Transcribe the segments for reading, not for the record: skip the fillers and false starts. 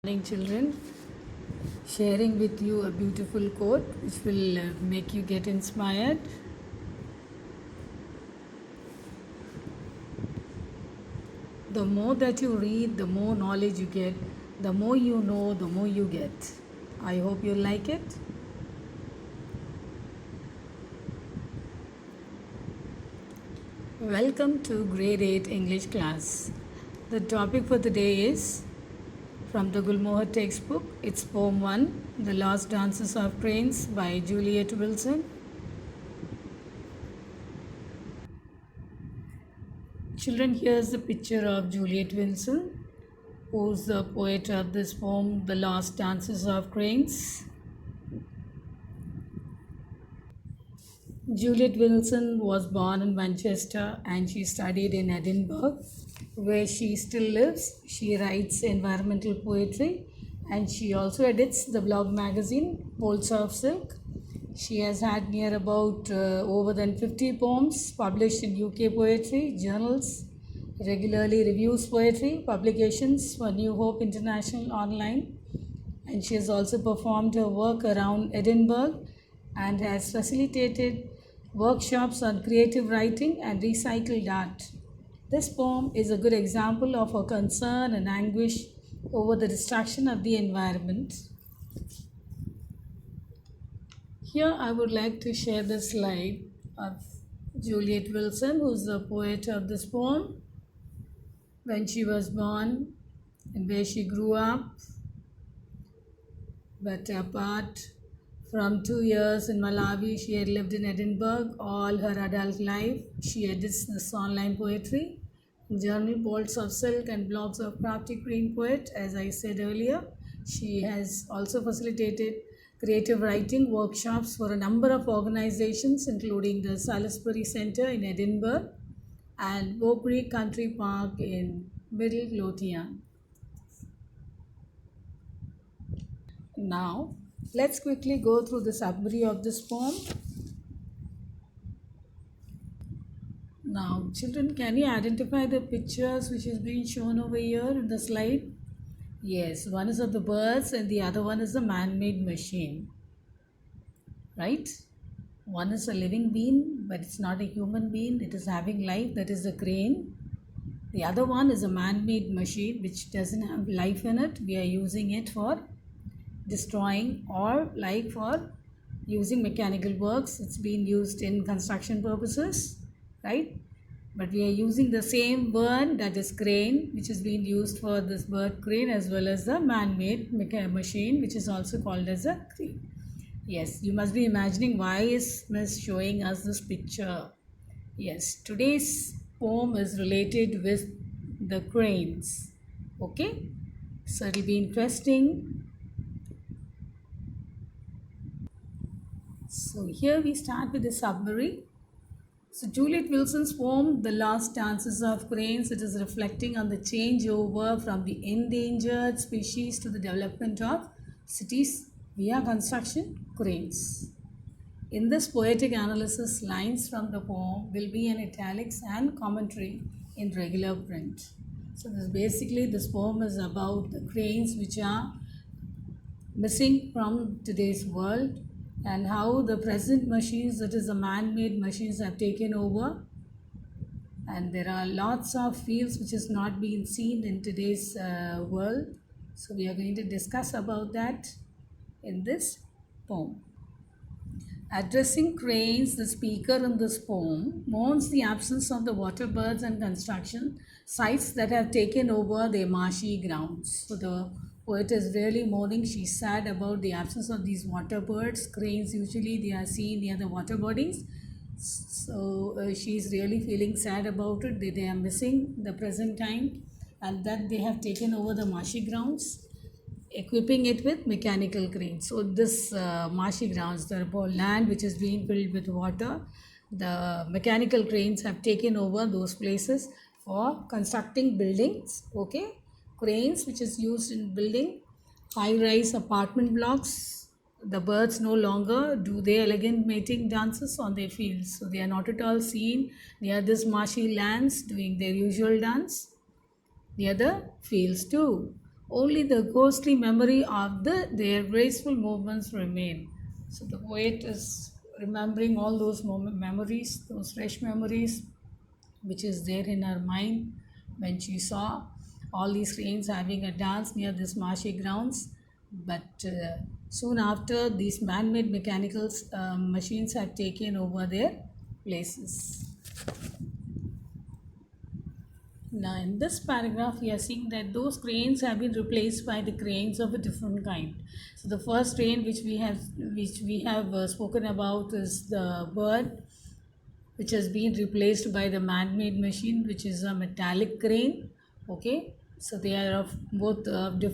Morning, children. Sharing with you a beautiful quote which will make you get inspired. The more that you read, the more knowledge you get. The more you know, the more you get. I hope you like it. Welcome to Grade 8 English class. The topic for the day is from the Gulmohar textbook. It's Poem 1, The Last Dances of Cranes by Juliet Wilson. Children, here's the picture of Juliet Wilson, who's the poet of this poem, The Last Dances of Cranes. Juliet Wilson was born in Manchester and she studied in Edinburgh, where she still lives. She writes environmental poetry and she also edits the blog magazine Bolts of Silk. She has had near about over than 50 poems published in UK poetry journals, regularly reviews poetry publications for New Hope International online, and she has also performed her work around Edinburgh and has facilitated workshops on creative writing and recycled art. This poem is a good example of her concern and anguish over the destruction of the environment. Here I would like to share the slide of Juliet Wilson, who is the poet of this poem, when she was born and where she grew up. But apart from 2 years in Malawi, she had lived in Edinburgh all her adult life. She edits this online poetry, journal Bolts of Silk and blogs of Crafty Green Poet, as I said earlier. She has also facilitated creative writing workshops for a number of organizations, including the Salisbury Centre in Edinburgh and Beaupre Country Park in Middle Lothian. Now, let's quickly go through the summary of this poem. Now, children, can you identify the pictures which is being shown over here in the slide? Yes, one is of the birds and the other one is a man-made machine. Right? One is a living being, but it's not a human being. It is having life, that is a crane. The other one is a man-made machine which doesn't have life in it. We are using it for destroying or like for using mechanical works. It's been used in construction purposes, right? But we are using the same word, that is crane, which is being used for this bird crane, as well as the man-made machine, which is also called as a crane. Yes, you must be imagining why is Miss showing us this picture. Yes, today's poem is related with the cranes. Okay, so it will be interesting. So here we start with the summary. So Juliet Wilson's poem, The Last Dances of Cranes, it is reflecting on the changeover from the endangered species to the development of cities via construction cranes. In this poetic analysis, lines from the poem will be in italics and commentary in regular print. So this poem is about the cranes which are missing from today's world and how the present machines, that is the man-made machines, have taken over. And there are lots of fields which is not being seen in today's world. So we are going to discuss about that in this poem. Addressing cranes, the speaker in this poem mourns the absence of the water birds and construction sites that have taken over their marshy grounds. So the poet is really mourning. She's sad about the absence of these water birds. Cranes, usually they are seen near the water bodies. So she's really feeling sad about it. They are missing the present time and that they have taken over the marshy grounds, equipping it with mechanical cranes. So this marshy grounds, the land which is being filled with water, the mechanical cranes have taken over those places for constructing buildings. Okay, cranes which is used in building high-rise apartment blocks. The birds no longer do their elegant mating dances on their fields, so they are not at all seen near this marshy lands doing their usual dance near the fields too. only the ghostly memory of their graceful movements remain. So the poet is remembering all those memories, those fresh memories, which is there in her mind when she saw all these cranes having a dance near these marshy grounds. But soon after, these man-made mechanical machines had taken over their places. Now, in this paragraph, we are seeing that those cranes have been replaced by the cranes of a different kind. So, the first crane which we have spoken about is the bird, which has been replaced by the man-made machine, which is a metallic crane. Okay, so they are of both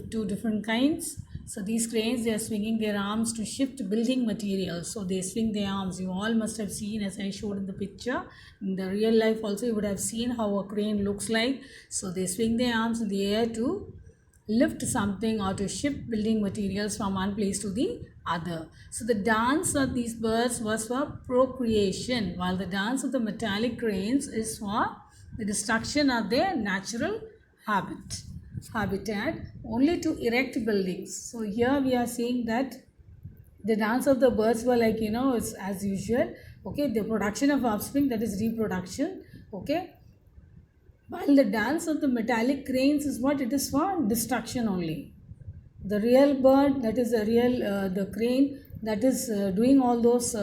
two different kinds. So these cranes, they are swinging their arms to shift building materials. So they swing their arms. You all must have seen, as I showed in the picture, in the real life also you would have seen how a crane looks like. So they swing their arms in the air to lift something or to shift building materials from one place to the other. So the dance of these birds was for procreation, while the dance of the metallic cranes is for the destruction of their natural habitat only to erect buildings. So here we are seeing that the dance of the birds were like, it's as usual. Okay, the production of offspring, that is reproduction. Okay, while the dance of the metallic cranes is what? It is for destruction only. The real bird, that is the real the crane, that is doing all those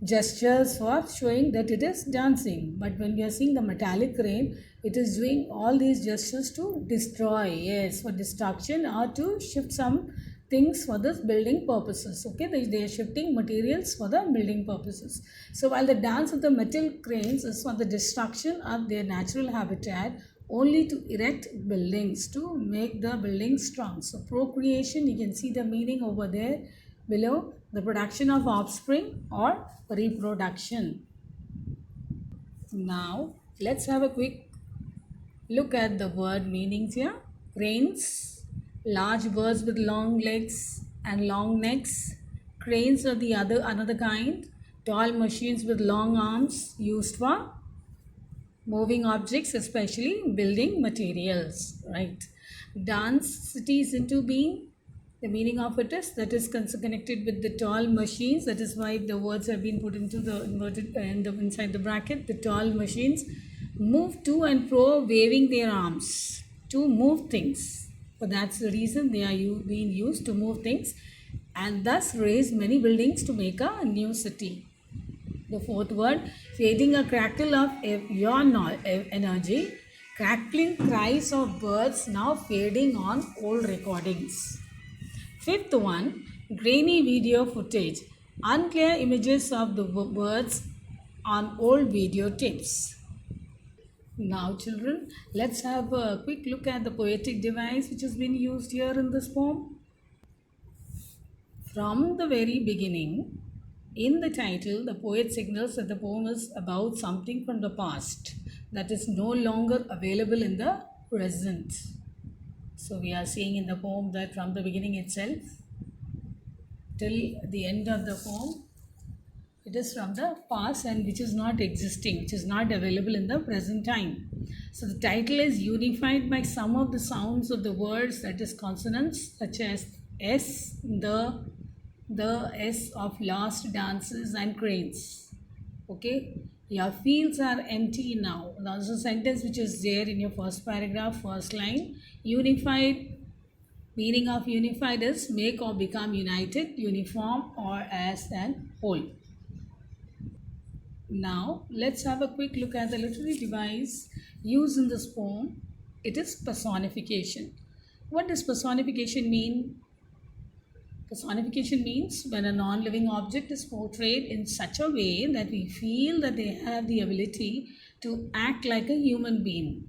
gestures for showing that it is dancing. But when we are seeing the metallic crane, it is doing all these gestures to destroy, yes, for destruction or to shift some things for the building purposes. Okay, they are shifting materials for the building purposes. So while the dance of the metal cranes is for the destruction of their natural habitat, only to erect buildings, to make the buildings strong. So procreation, you can see the meaning over there below, the production of offspring or reproduction. Now let's have a quick look at the word meanings here. Cranes, large birds with long legs and long necks. Cranes are the another kind. Tall machines with long arms used for moving objects, especially building materials, right? Dance cities into being. The meaning of it is that is connected with the tall machines. That is why the words have been put into the inverted inside the bracket. The tall machines move to and fro, waving their arms to move things. So that's the reason they are being used to move things, and thus raise many buildings to make a new city. The fourth word, fading a crackle of your energy, crackling cries of birds now fading on old recordings. Fifth one, grainy video footage, unclear images of the birds on old videotapes. Now children, let's have a quick look at the poetic device which has been used here in this poem. From the very beginning, in the title, the poet signals that the poem is about something from the past that is no longer available in the present. So we are seeing in the poem that from the beginning itself till the end of the poem, it is from the past and which is not existing, which is not available in the present time. So the title is unified by some of the sounds of the words, that is consonants, such as S, the S of lost dances and cranes. Okay, your fields are empty now. Now this is a sentence which is there in your first paragraph, first line. Unified, meaning of unified is make or become united, uniform or as an whole. Now let's have a quick look at the literary device used in this poem. It is personification. What does personification mean? Personification means when a non-living object is portrayed in such a way that we feel that they have the ability to act like a human being.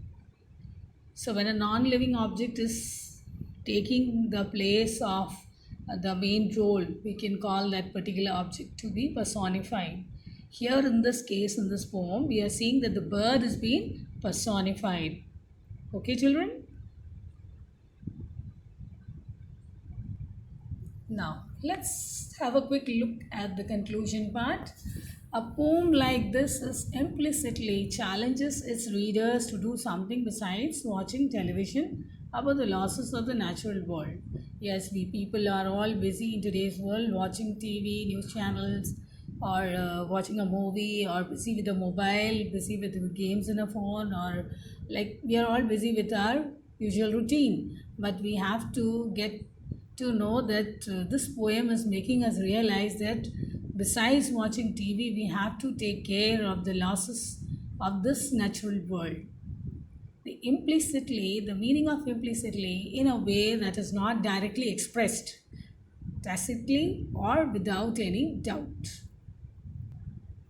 So when a non-living object is taking the place of the main role, we can call that particular object to be personified. Here in this case, in this poem, we are seeing that the bird is being personified. Okay, children? Now, let's have a quick look at the conclusion part. A poem like this is implicitly challenges its readers to do something besides watching television about the losses of the natural world. Yes, we people are all busy in today's world watching TV, news channels, or watching a movie, or busy with a mobile, busy with the games in a phone, or like we are all busy with our usual routine. But we have to get to know that this poem is making us realize that besides watching TV, we have to take care of the losses of this natural world. The meaning of implicitly in a way that is not directly expressed, tacitly or without any doubt.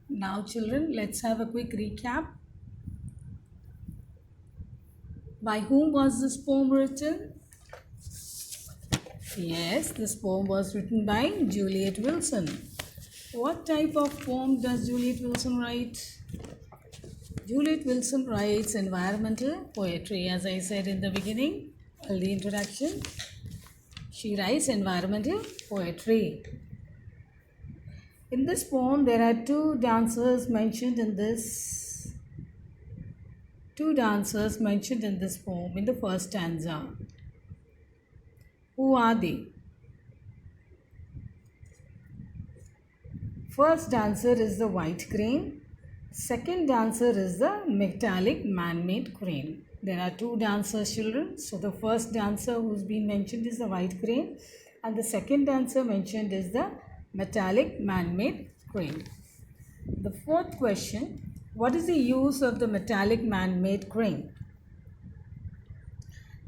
Now, children, let's have a quick recap. By whom was this poem written? Yes, this poem was written by Juliet Wilson. What type of poem does Juliet Wilson write? Juliet Wilson writes environmental poetry, as I said in the beginning, the introduction. She writes environmental poetry. In this poem, there are two dancers mentioned in this poem in the first stanza. Who are they? First dancer is the white crane. Second dancer is the metallic man-made crane. There are two dancers, children. So the first dancer who's been mentioned is the white crane, and the second dancer mentioned is the metallic man-made crane. The fourth question, what is the use of the metallic man-made crane?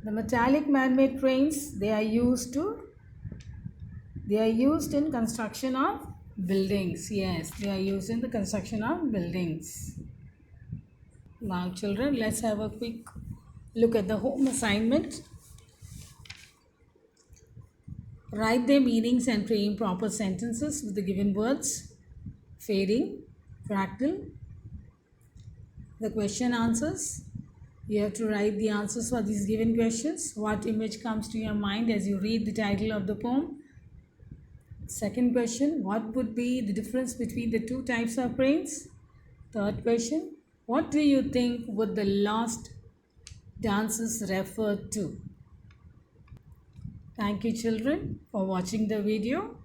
The metallic man-made cranes, they are used in construction of buildings. Yes, they are used in the construction of buildings. Now, children, let's have a quick look at the home assignment. Write their meanings and frame proper sentences with the given words. Fading, fractal. The question answers. You have to write the answers for these given questions. What image comes to your mind as you read the title of the poem? Second question, what would be the difference between the two types of brains? Third question, what do you think would the last dances refer to? Thank you, children, for watching the video.